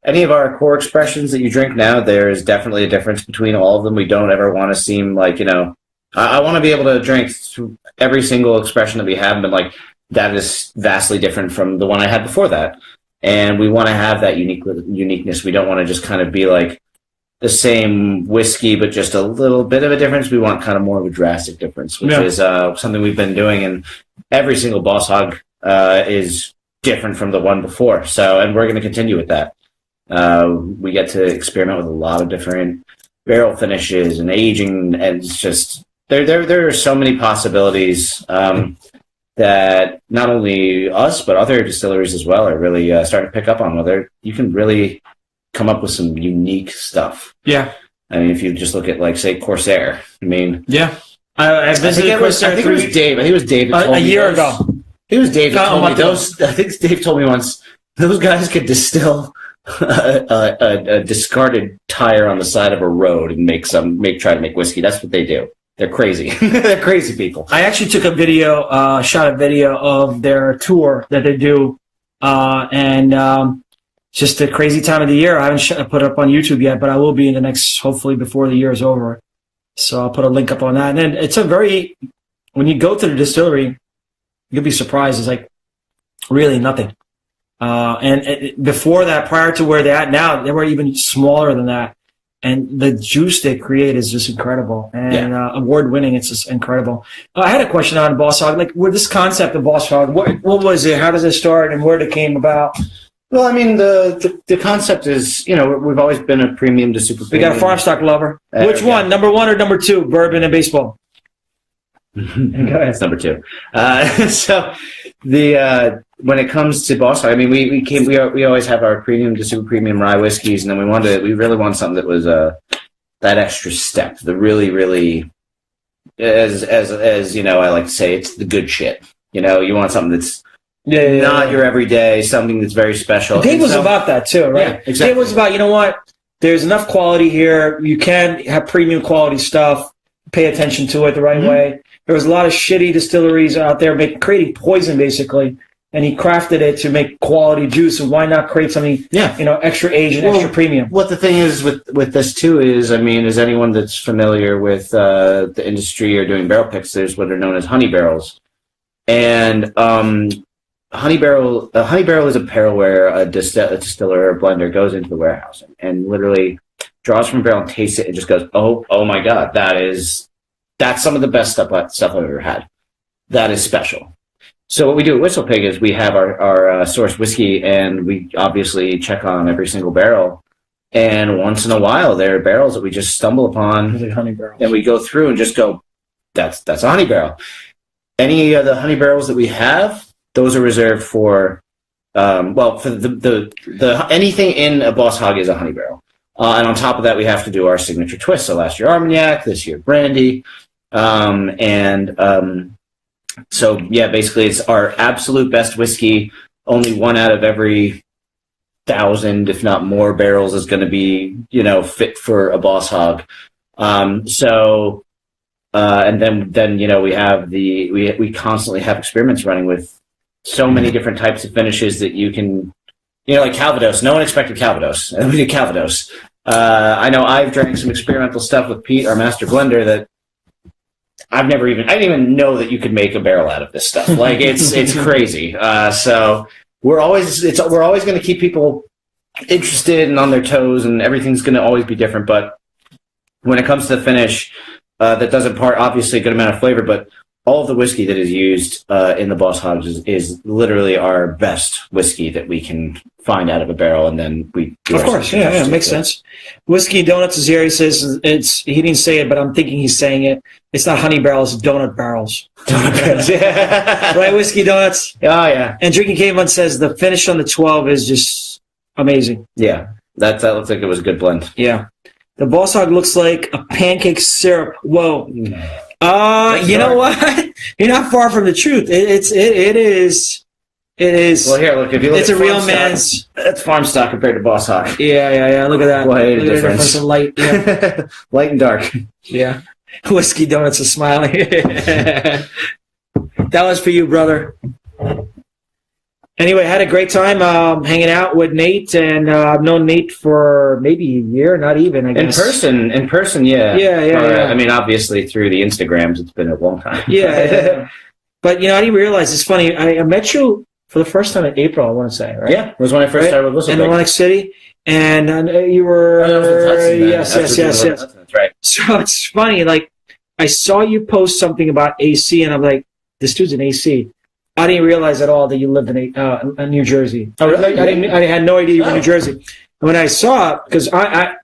any of our core expressions that you drink now. There is definitely a difference between all of them. We don't ever want to seem like I want to be able to drink every single expression that we have, but like that is vastly different from the one I had before that, and we want to have that uniqueness. We don't want to just kind of be like the same whiskey, but just a little bit of a difference. We want kind of more of a drastic difference, which is something we've been doing. And every single Boss Hogg is different from the one before. So, and we're going to continue with that. We get to experiment with a lot of different barrel finishes and aging, and it's just there are so many possibilities that not only us but other distilleries as well are really starting to pick up on. Whether you can really come up with some unique stuff. Yeah. I mean, if you just look at, like, say, Corsair. I mean... Yeah. I visited Corsair. I think it was Dave. I think it was Dave that told me a year ago. It was Dave that told me those... I think Dave told me once, those guys could distill a discarded tire on the side of a road and try to make whiskey. That's what they do. They're crazy. They're crazy people. I actually took shot a video of their tour that they do, just a crazy time of the year. I haven't put it up on YouTube yet, but I will be in the next, hopefully before the year is over. So I'll put a link up on that. And then it's when you go to the distillery, you'll be surprised. It's like really nothing. Before that, prior to where they're at now, they were even smaller than that. And the juice they create is just incredible. And award winning, it's just incredible. I had a question on Boss Hogg. Like, with this concept of Boss Hogg, what was it? How does it start and where it came about? Well, I mean, the concept is, we've always been a premium to super premium. We got a farm stock lover. Which one, number 1 or number 2, bourbon and baseball? It's number 2. So when it comes to Boss Hogg, I mean, we always have our premium to super premium rye whiskeys, and then we really want something that was that extra step, the really, really, as I like to say, it's the good shit. You want something that's not your everyday, something that's very special. Dave was about that too, right? Yeah, exactly. Dave was about, there's enough quality here. You can have premium quality stuff. Pay attention to it the right way. There was a lot of shitty distilleries out there creating poison, basically, and he crafted it to make quality juice. And why not create something, extra Asian, extra premium? What the thing is with this too is, I mean, as anyone that's familiar with the industry or doing barrel picks, there's what are known as honey barrels, and honey barrel is a barrel where a distiller or blender goes into the warehouse and literally draws from a barrel and tastes it and just goes, oh my God, that's some of the best stuff I've ever had. That is special. So what we do at WhistlePig is we have our sourced whiskey, and we obviously check on every single barrel. And once in a while, there are barrels that we just stumble upon, like honey barrels, and we go through and just go, that's a honey barrel. Any of the honey barrels that we have, those are reserved for, for the anything in a Boss Hogg is a honey barrel. And on top of that, we have to do our signature twist. So last year, Armagnac, this year, brandy. So basically it's our absolute best whiskey. Only 1 out of every 1,000, if not more, barrels is going to be, fit for a Boss Hogg. And then we have we constantly have experiments running with so many different types of finishes that you can, like Calvados. No one expected Calvados, and we did Calvados. I know I've drank some experimental stuff with Pete, our master blender, that I didn't even know that you could make a barrel out of this stuff. Like it's crazy. So we're always going to keep people interested and on their toes, and everything's going to always be different. But when it comes to the finish, that does impart obviously a good amount of flavor, but all of the whiskey that is used in the Boss Hogg is literally our best whiskey that we can find out of a barrel, and then we do of course, yeah, makes sense. Whiskey Donuts is here. He says he didn't say it, but I'm thinking he's saying it. It's not honey barrels, it's donut barrels. Donut barrels, yeah. Right, Whiskey Donuts? Oh, yeah. And Drinking Caveman says the finish on the 12 is just amazing. Yeah, that looks like it was a good blend. Yeah. The Boss Hogg looks like a pancake syrup. Whoa. You know what? You're not far from the truth. It is It is. Well, here, look. If you look It's at a real farm stock, man's. That's farm stock compared to Boss Hogg. Yeah. Look at that. Quite a Look at the difference. of light. Yeah. Light and dark. Yeah. Whiskey Donuts is smiling. That was for you, brother. Anyway, had a great time hanging out with Nate, and I've known Nate for maybe a year, not even, I guess. In person, yeah. Yeah. I mean, obviously through the Instagrams, it's been a long time. Yeah. But, I didn't realize, it's funny, I met you for the first time in April, I want to say, right? Yeah, it was when I first started with WhistlePig. In Atlantic City, and you were... that was in Hudson, then. Yes. That's right. So it's funny, like, I saw you post something about AC, and I'm like, this dude's an AC. I didn't realize at all that you lived in New Jersey. Oh, really? I had no idea you were in New Jersey. And when I saw it, because I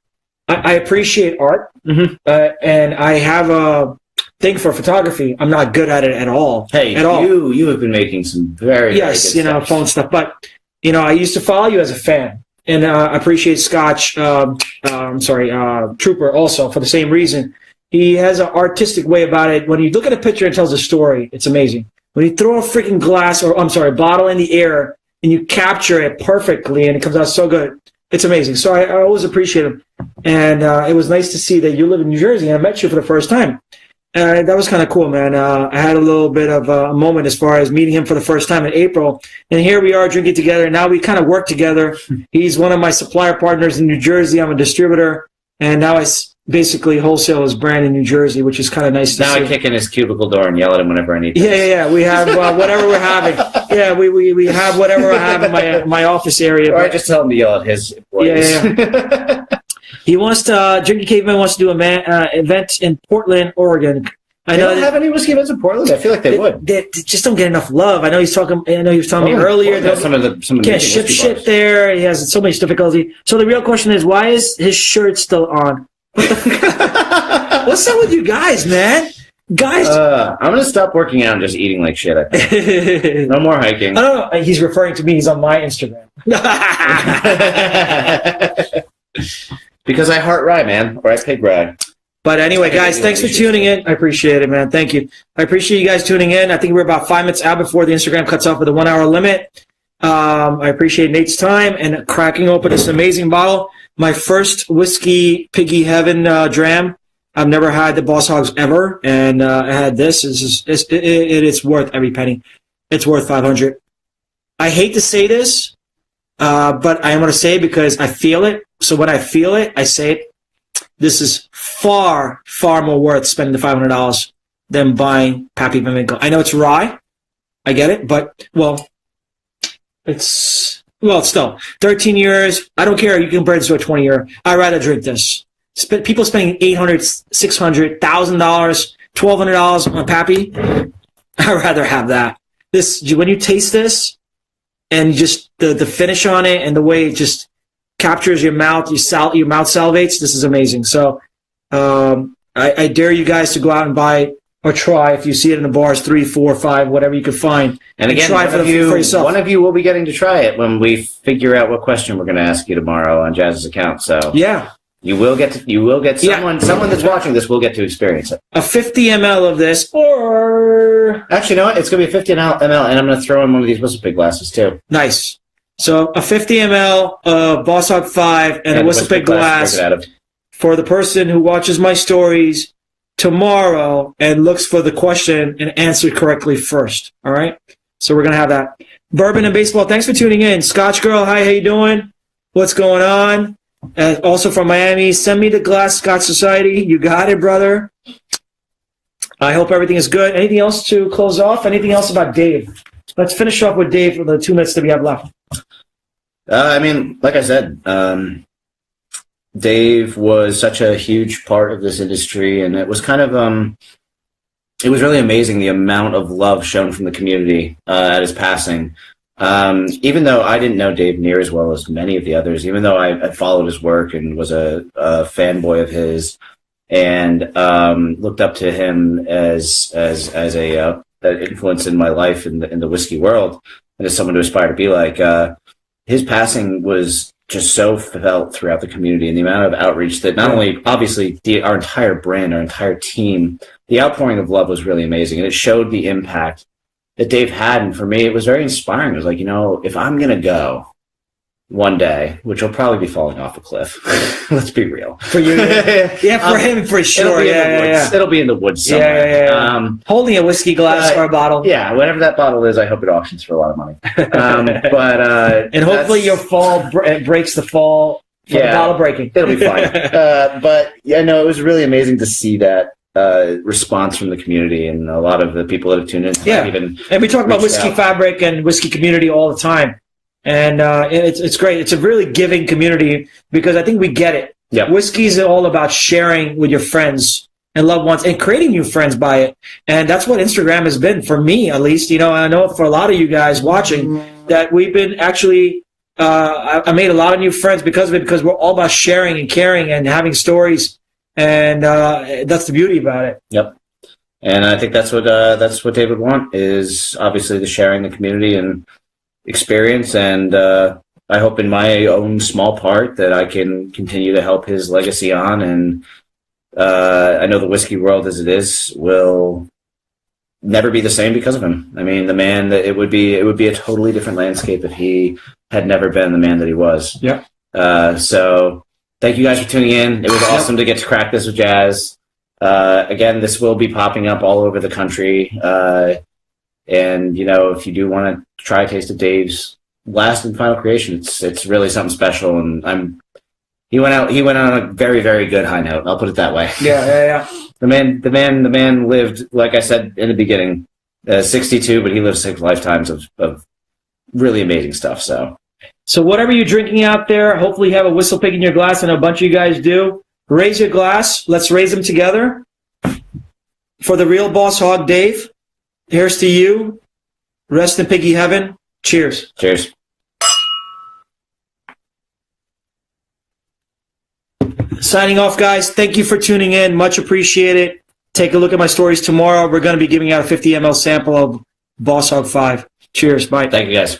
appreciate art, and I have a thing for photography. I'm not good at it at all. Hey, at all. You have been making some very good stuff. Phone stuff. But I used to follow you as a fan, and I appreciate Scotch. Trooper also for the same reason. He has an artistic way about it. When you look at a picture and tells a story, it's amazing. When you throw a freaking bottle in the air and you capture it perfectly and it comes out so good, it's amazing. So I always appreciate him. And it was nice to see that you live in New Jersey and I met you for the first time. That was kind of cool, man. I had a little bit of a moment as far as meeting him for the first time in April. And here we are drinking together. Now we kind of work together. He's one of my supplier partners in New Jersey. I'm a distributor. And now I basically wholesale his brand in New Jersey, which is kind of nice to see. Now I kick in his cubicle door and yell at him whenever I need things. Yeah. We have whatever we're having. Yeah, we have whatever I have in my office area. Or I just tell him to yell at his employees. Yeah. He wants to, Drinking Caveman wants to do an event in Portland, Oregon. They don't have any whiskey events in Portland? I feel like they would. They just don't get enough love. I know he was telling me earlier that some of the can't ship shit bars. there. He has so much difficulty. So the real question is, why is his shirt still on? What's up with you guys, man? Guys, I'm gonna stop working out and just eating like shit. I think. No more hiking. I don't know. He's referring to me. He's on my Instagram. Because I heart rye, man, or I pig rye. But anyway, guys, thanks for tuning in. I appreciate it, man. Thank you. I appreciate you guys tuning in. I think we're about 5 minutes out before the Instagram cuts off with a 1 hour limit. I appreciate Nate's time and cracking open this amazing bottle. My first Whiskey Piggy Heaven dram. I've never had the Boss Hogs ever, and I had this. It's worth every penny. It's worth $500. I hate to say this, but I am going to say it because I feel it. So when I feel it, I say it. This is far, far more worth spending the $500 than buying Pappy Van Winkle. I know it's rye. I get it, but, it's still 13 years. I don't care. You can compare this to a 20-year. I'd rather drink this. People spending $800, $600, $1,000, $1,200 on Pappy. I'd rather have that. When you taste this and just the finish on it and the way it just captures your mouth, your mouth salivates. This is amazing. So I dare you guys to go out and buy or try if you see it in the bars, 3, 4, 5, whatever you can find. And again, try for yourself. One of you will be getting to try it when we figure out what question we're going to ask you tomorrow on Jazz's account. So yeah, you will get someone that's watching this will get to experience it. A 50 ml of this, or actually, you know what? It's going to be a 50 ml, and I'm going to throw in one of these WhistlePig glasses too. Nice. So a 50 ml of Boss Hogg 5 and a WhistlePig glass for the person who watches my stories tomorrow and looks for the question and answer correctly first. All right? So we're going to have that. Bourbon and Baseball, thanks for tuning in. Scotch Girl, hi, how you doing? What's going on? Also from Miami, send me the glass, Scotch Society. You got it, brother. I hope everything is good. Anything else to close off? Anything else about Dave? Let's finish off with Dave for the 2 minutes that we have left. I mean, like I said, Dave was such a huge part of this industry, and it was kind of, it was really amazing the amount of love shown from the community at his passing. Even though I didn't know Dave near as well as many of the others, even though I followed his work and was a fanboy of his, and looked up to him as a influence in my life in the whiskey world, and as someone to aspire to be like. His passing was just so felt throughout the community, and the amount of outreach that not only, obviously, our entire brand, our entire team, the outpouring of love was really amazing, and it showed the impact that Dave had, and for me, it was very inspiring. It was like, if I'm gonna go one day, which will probably be falling off a cliff. Let's be real. For you, yeah, for him for sure. It'll be in the woods somewhere. Yeah. Holding a whiskey glass or a bottle. Yeah, whatever that bottle is, I hope it auctions for a lot of money. And hopefully your fall breaks the fall. For the bottle breaking. It'll be fine. But it was really amazing to see that response from the community and a lot of the people that have tuned in. And we talk about Whiskey Fabric and whiskey community all the time. And it's great. It's a really giving community because I think we get it. Yep. Whiskey is all about sharing with your friends and loved ones and creating new friends by it. And that's what Instagram has been, for me at least. I know for a lot of you guys watching that we've been actually I made a lot of new friends because of it, because we're all about sharing and caring and having stories. And that's the beauty about it. Yep. And I think that's what Dave would want, is obviously the sharing the community and experience, and I hope in my own small part that I can continue to help his legacy on. And I know the whiskey world as it is will never be the same because of him. I mean, the man that it would be a totally different landscape if he had never been the man that he was. Yeah. So thank you guys for tuning in. It was awesome to get to crack this with Jazz. Again, this will be popping up all over the country. And if you do want to try a taste of Dave's last and final creation, it's really something special. And he went on a very, very good high note. I'll put it that way. Yeah. The man lived, like I said in the beginning, 62, but he lived 6 lifetimes of really amazing stuff. So whatever you're drinking out there, hopefully you have a WhistlePig in your glass. I know a bunch of you guys do. Raise your glass. Let's raise them together. For the real boss hog, Dave, here's to you. Rest in piggy heaven. Cheers. Cheers. Signing off, guys. Thank you for tuning in. Much appreciated. Take a look at my stories tomorrow. We're going to be giving out a 50 ml sample of Boss Hog 5. Cheers. Bye. Thank you, guys.